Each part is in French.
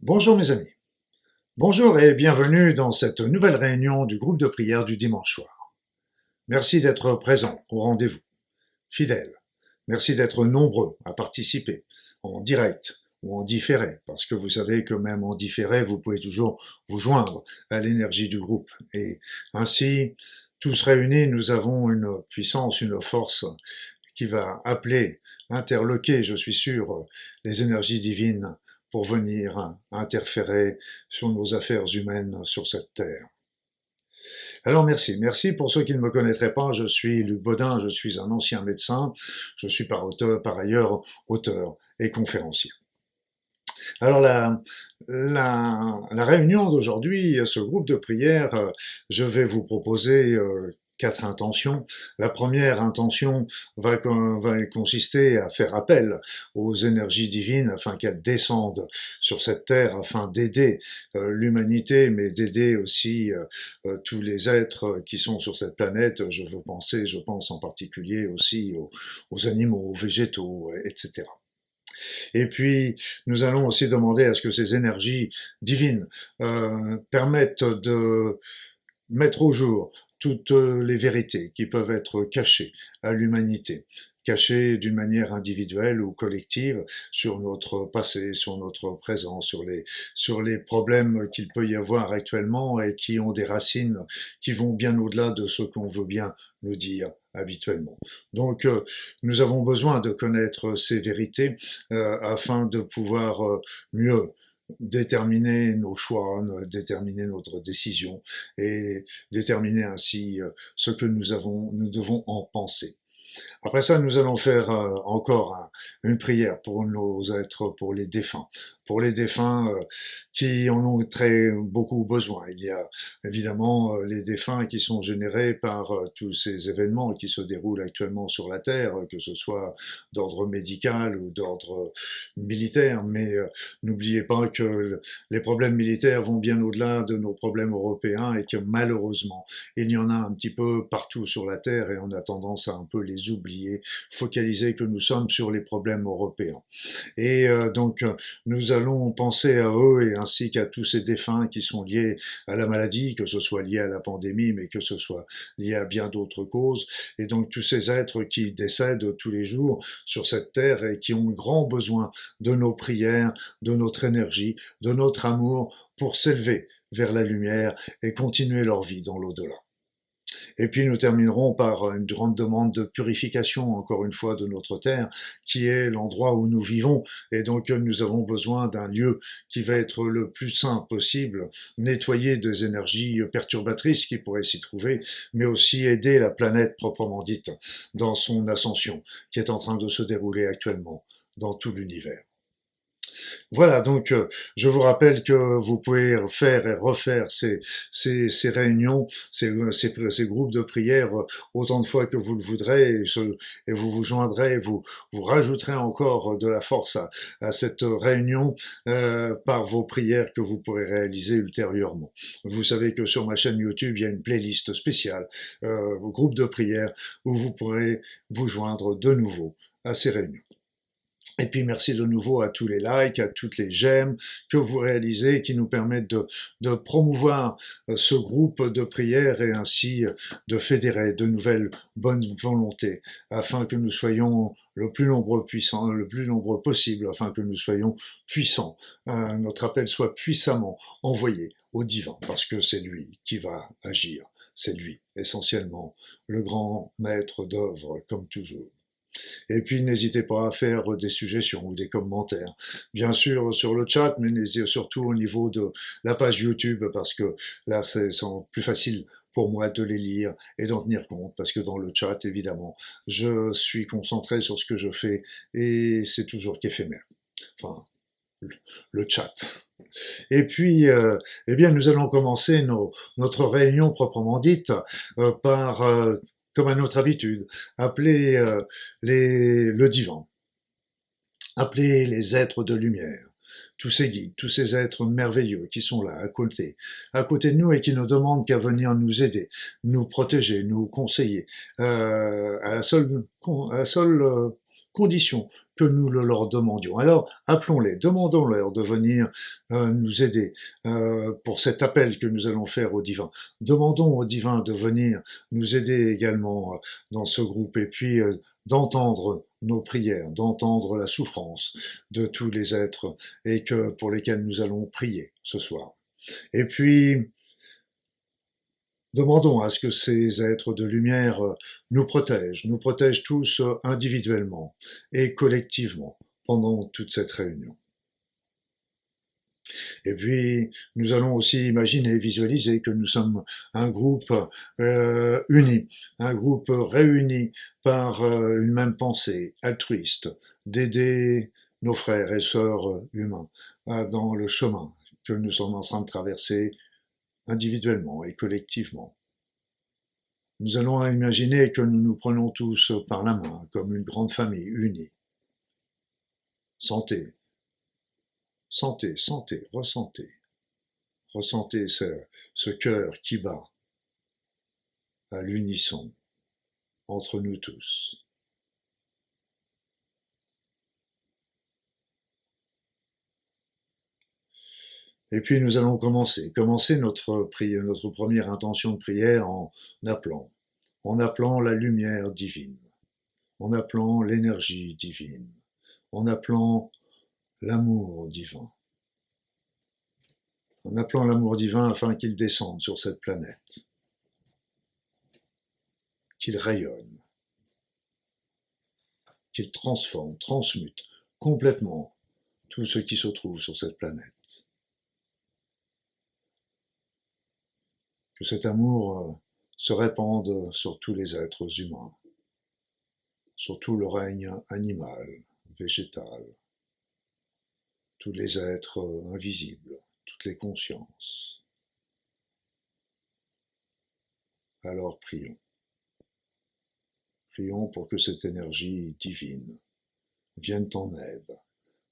Bonjour mes amis, bonjour et bienvenue dans cette nouvelle réunion du groupe de prière du dimanche soir. Merci d'être présents au rendez-vous, fidèles. Merci d'être nombreux à participer, en direct ou en différé, parce que vous savez que même en différé, vous pouvez toujours vous joindre à l'énergie du groupe. Et ainsi, tous réunis, nous avons une puissance, une force qui va appeler, interloquer, je suis sûr, les énergies divines pour venir interférer sur nos affaires humaines sur cette terre. Alors merci, merci pour ceux qui ne me connaîtraient pas, je suis Luc Baudin, je suis un ancien médecin, je suis par ailleurs auteur et conférencier. Alors la réunion d'aujourd'hui, ce groupe de prière, je vais vous proposer quatre intentions. La première intention va consister à faire appel aux énergies divines afin qu'elles descendent sur cette terre afin d'aider l'humanité, mais d'aider aussi tous les êtres qui sont sur cette planète. Je pense en particulier aussi aux animaux, aux végétaux, etc. Et puis, nous allons aussi demander à ce que ces énergies divines permettent de mettre au jour toutes les vérités qui peuvent être cachées à l'humanité, cachées d'une manière individuelle ou collective sur notre passé, sur notre présent, sur les problèmes qu'il peut y avoir actuellement et qui ont des racines qui vont bien au-delà de ce qu'on veut bien nous dire habituellement. Donc, nous avons besoin de connaître ces vérités afin de pouvoir mieux déterminer nos choix, déterminer notre décision et déterminer ainsi ce que nous devons en penser. Après ça, nous allons faire encore une prière pour nos êtres, pour les défunts qui en ont très beaucoup besoin. Il y a évidemment les défunts qui sont générés par tous ces événements qui se déroulent actuellement sur la Terre, que ce soit d'ordre médical ou d'ordre militaire. Mais n'oubliez pas que les problèmes militaires vont bien au-delà de nos problèmes européens et que malheureusement, il y en a un petit peu partout sur la Terre et on a tendance à un peu les oublier, focaliser que nous sommes sur les problèmes européens. Et donc, nous allons penser à eux et ainsi qu'à tous ces défunts qui sont liés à la maladie, que ce soit lié à la pandémie, mais que ce soit lié à bien d'autres causes. Et donc, tous ces êtres qui décèdent tous les jours sur cette terre et qui ont grand besoin de nos prières, de notre énergie, de notre amour pour s'élever vers la lumière et continuer leur vie dans l'au-delà. Et puis nous terminerons par une grande demande de purification, encore une fois, de notre terre, qui est l'endroit où nous vivons. Et donc nous avons besoin d'un lieu qui va être le plus sain possible, nettoyer des énergies perturbatrices qui pourraient s'y trouver, mais aussi aider la planète proprement dite dans son ascension, qui est en train de se dérouler actuellement dans tout l'univers. Voilà, donc je vous rappelle que vous pouvez faire et refaire ces réunions, ces groupes de prière autant de fois que vous le voudrez et vous vous joindrez, vous rajouterez encore de la force à cette réunion par vos prières que vous pourrez réaliser ultérieurement. Vous savez que sur ma chaîne YouTube, il y a une playlist spéciale, groupe de prière, où vous pourrez vous joindre de nouveau à ces réunions. Et puis merci de nouveau à tous les likes, à toutes les j'aime que vous réalisez qui nous permettent de promouvoir ce groupe de prière et ainsi de fédérer de nouvelles bonnes volontés afin que nous soyons le plus nombreux puissants, le plus nombreux possible, afin que nous soyons puissants. Notre appel soit puissamment envoyé au divin parce que c'est lui qui va agir. C'est lui, essentiellement, le grand maître d'œuvre, comme toujours. Et puis n'hésitez pas à faire des suggestions ou des commentaires. Bien sûr sur le chat, mais surtout au niveau de la page YouTube, parce que là c'est plus facile pour moi de les lire et d'en tenir compte, parce que dans le chat, évidemment, je suis concentré sur ce que je fais et c'est toujours qu'éphémère. Enfin, le chat. Et puis, eh bien, nous allons commencer notre réunion proprement dite par comme à notre habitude, appeler le divin, appeler les êtres de lumière, tous ces guides, tous ces êtres merveilleux qui sont là, à côté de nous et qui ne demandent qu'à venir nous aider, nous protéger, nous conseiller, à la seule condition que nous le leur demandions. Alors, appelons-les, demandons-leur de venir nous aider pour cet appel que nous allons faire au divin. Demandons au divin de venir nous aider également dans ce groupe et puis d'entendre nos prières, d'entendre la souffrance de tous les êtres et que pour lesquels nous allons prier ce soir. Et puis, demandons à ce que ces êtres de lumière nous protègent tous individuellement et collectivement pendant toute cette réunion. Et puis, nous allons aussi imaginer, visualiser que nous sommes un groupe uni, un groupe réuni par une même pensée altruiste, d'aider nos frères et sœurs humains dans le chemin que nous sommes en train de traverser individuellement et collectivement. Nous allons imaginer que nous nous prenons tous par la main comme une grande famille unie. Sentez, sentez, sentez, ressentez. Ressentez ce cœur qui bat à l'unisson entre nous tous. Et puis nous allons commencer notre prière, notre première intention de prière appelant, en appelant la lumière divine, en appelant l'énergie divine, en appelant l'amour divin, en appelant l'amour divin afin qu'il descende sur cette planète, qu'il rayonne, qu'il transforme, transmute complètement tout ce qui se trouve sur cette planète. Que cet amour se répande sur tous les êtres humains, sur tout le règne animal, végétal, tous les êtres invisibles, toutes les consciences. Alors prions. Prions pour que cette énergie divine vienne en aide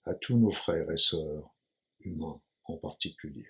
à tous nos frères et sœurs humains en particulier.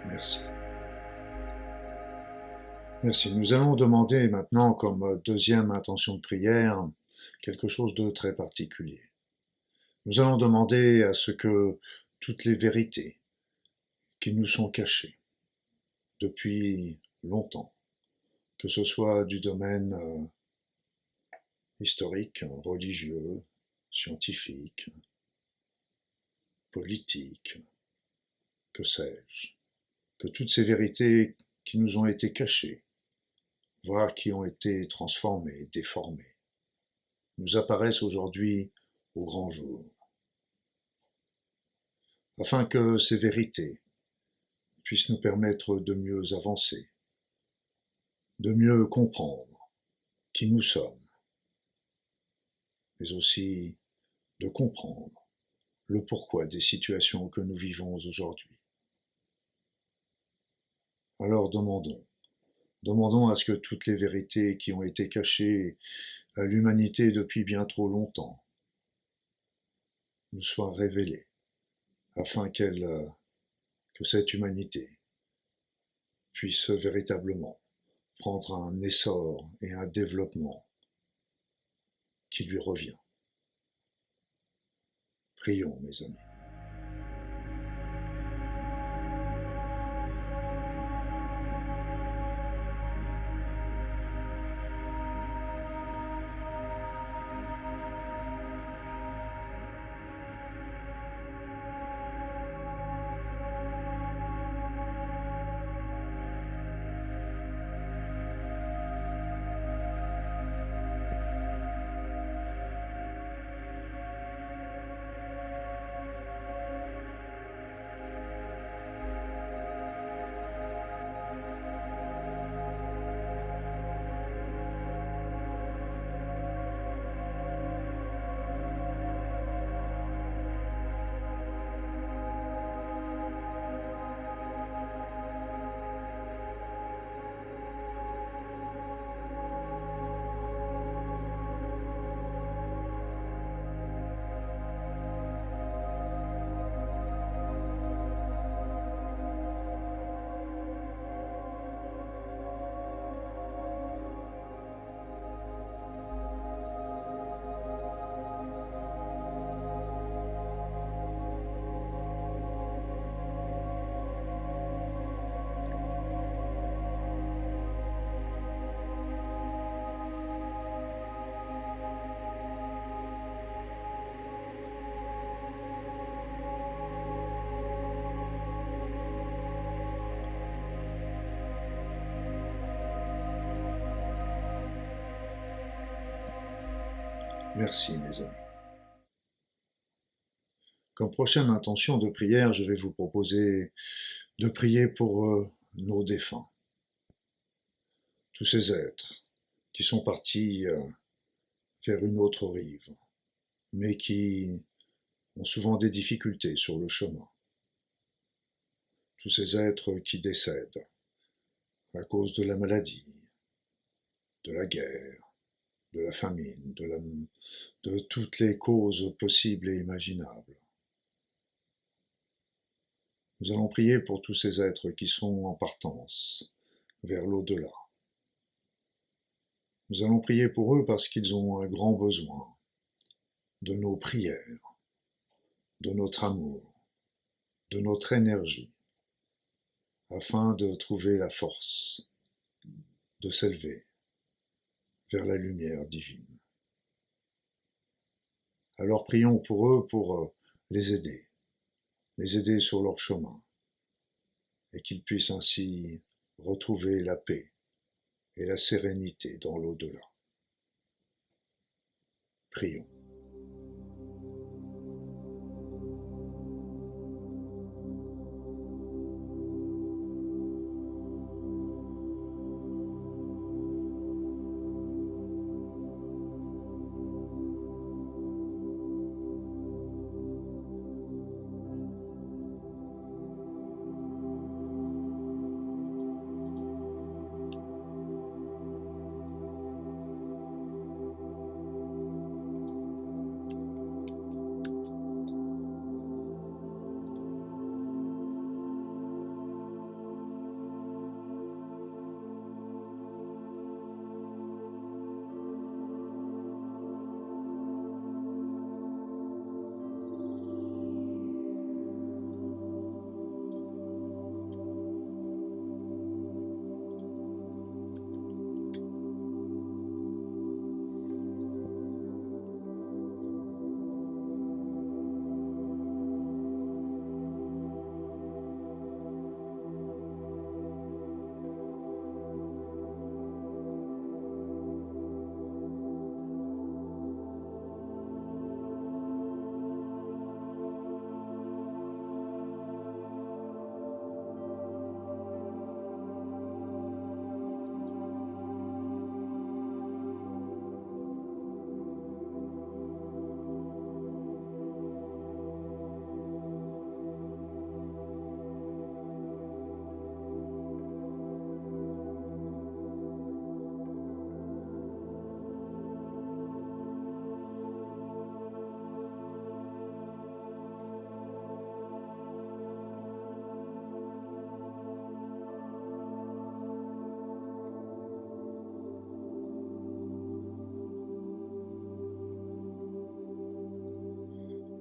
Merci. Merci. Nous allons demander maintenant comme deuxième intention de prière quelque chose de très particulier. Nous allons demander à ce que toutes les vérités qui nous sont cachées depuis longtemps, que ce soit du domaine historique, religieux, scientifique, politique, que sais-je, que toutes ces vérités qui nous ont été cachés, voire qui ont été transformés, déformés, nous apparaissent aujourd'hui au grand jour, afin que ces vérités puissent nous permettre de mieux avancer, de mieux comprendre qui nous sommes, mais aussi de comprendre le pourquoi des situations que nous vivons aujourd'hui. Alors demandons à ce que toutes les vérités qui ont été cachées à l'humanité depuis bien trop longtemps nous soient révélées, afin que cette humanité puisse véritablement prendre un essor et un développement qui lui revient. Prions, mes amis. Merci, mes amis. Comme prochaine intention de prière, je vais vous proposer de prier pour nos défunts, tous ces êtres qui sont partis vers une autre rive, mais qui ont souvent des difficultés sur le chemin. Tous ces êtres qui décèdent à cause de la maladie, de la guerre, de la famine, de toutes les causes possibles et imaginables. Nous allons prier pour tous ces êtres qui sont en partance vers l'au-delà. Nous allons prier pour eux parce qu'ils ont un grand besoin de nos prières, de notre amour, de notre énergie, afin de trouver la force de s'élever vers la lumière divine. Alors prions pour eux pour les aider sur leur chemin, et qu'ils puissent ainsi retrouver la paix et la sérénité dans l'au-delà. Prions.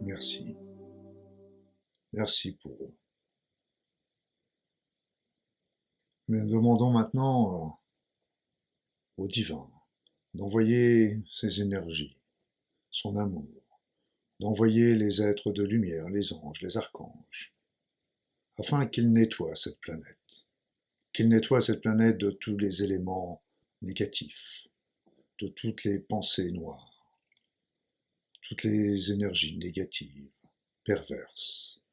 merci. Merci pour eux. Mais demandons maintenant au divin d'envoyer ses énergies, son amour, d'envoyer les êtres de lumière, les anges, les archanges, afin qu'ils nettoient cette planète, de tous les éléments négatifs, de toutes les pensées noires, toutes les énergies négatives, perverses,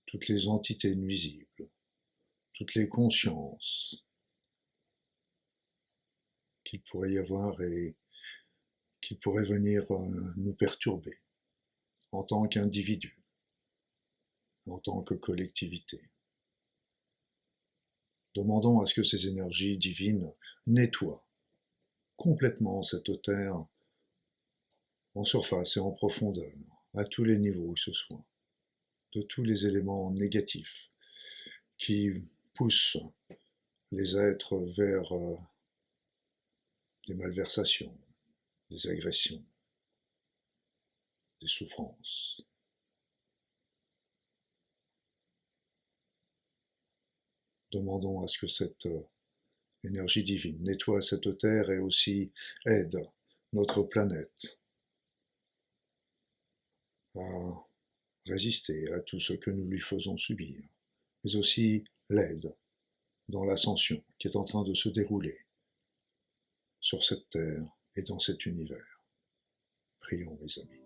toutes les entités nuisibles, toutes les consciences qu'il pourrait y avoir et qui pourraient venir nous perturber en tant qu'individu, en tant que collectivité. Demandons à ce que ces énergies divines nettoient complètement cette terre en surface et en profondeur, à tous les niveaux que ce soit, de tous les éléments négatifs qui poussent les êtres vers des malversations, des agressions, des souffrances. Demandons à ce que cette énergie divine nettoie cette terre et aussi aide notre planète à résister à tout ce que nous lui faisons subir, mais aussi l'aide dans l'ascension qui est en train de se dérouler sur cette terre et dans cet univers. Prions, mes amis.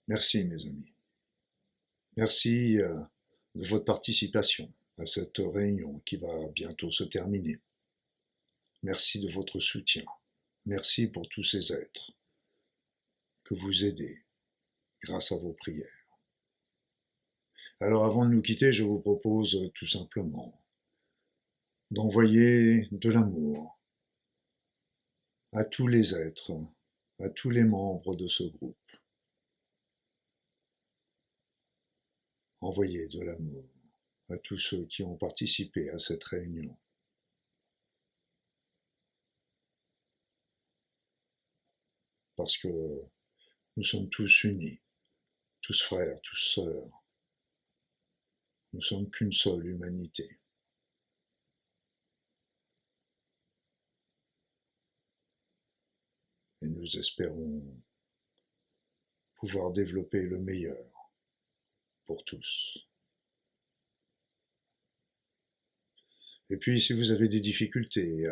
Merci, mes amis. Merci de votre participation à cette réunion qui va bientôt se terminer. Merci de votre soutien. Merci pour tous ces êtres que vous aidez grâce à vos prières. Alors avant de nous quitter, je vous propose tout simplement d'envoyer de l'amour à tous les êtres, à tous les membres de ce groupe. Envoyer de l'amour à tous ceux qui ont participé à cette réunion. Parce que nous sommes tous unis, tous frères, tous sœurs. Nous sommes qu'une seule humanité. Et nous espérons pouvoir développer le meilleur pour tous. Et puis, si vous avez des difficultés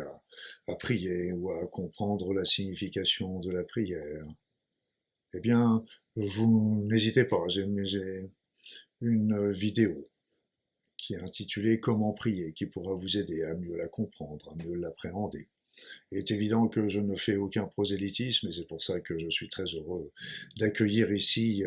à prier ou à comprendre la signification de la prière, eh bien, vous n'hésitez pas. J'ai une vidéo qui est intitulée Comment prier, qui pourra vous aider à mieux la comprendre, à mieux l'appréhender. Il est évident que je ne fais aucun prosélytisme et c'est pour ça que je suis très heureux d'accueillir ici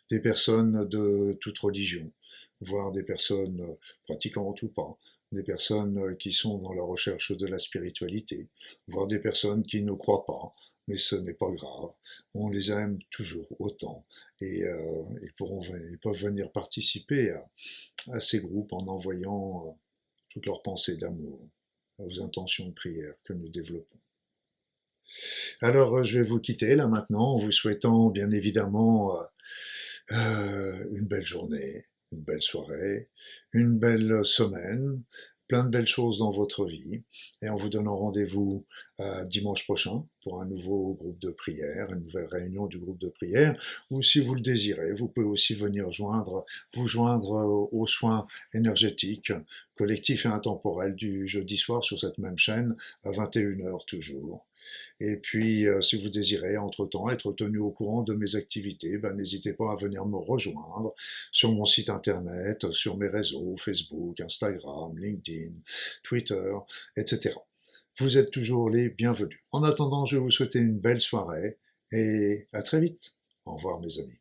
des personnes de toute religion, voire des personnes pratiquantes ou pas, des personnes qui sont dans la recherche de la spiritualité, voire des personnes qui ne croient pas, mais ce n'est pas grave. On les aime toujours autant et ils peuvent venir participer à ces groupes en envoyant toutes leurs pensées d'amour aux intentions de prière que nous développons. Alors, je vais vous quitter là maintenant en vous souhaitant bien évidemment une belle journée, une belle soirée, une belle semaine, plein de belles choses dans votre vie et en vous donnant rendez-vous dimanche prochain pour un nouveau groupe de prière, une nouvelle réunion du groupe de prière ou si vous le désirez, vous pouvez aussi venir vous joindre aux soins énergétiques collectifs et intemporels du jeudi soir sur cette même chaîne à 21 h toujours. Et puis, si vous désirez, entre-temps, être tenu au courant de mes activités, ben, n'hésitez pas à venir me rejoindre sur mon site internet, sur mes réseaux, Facebook, Instagram, LinkedIn, Twitter, etc. Vous êtes toujours les bienvenus. En attendant, je vais vous souhaiter une belle soirée et à très vite. Au revoir mes amis.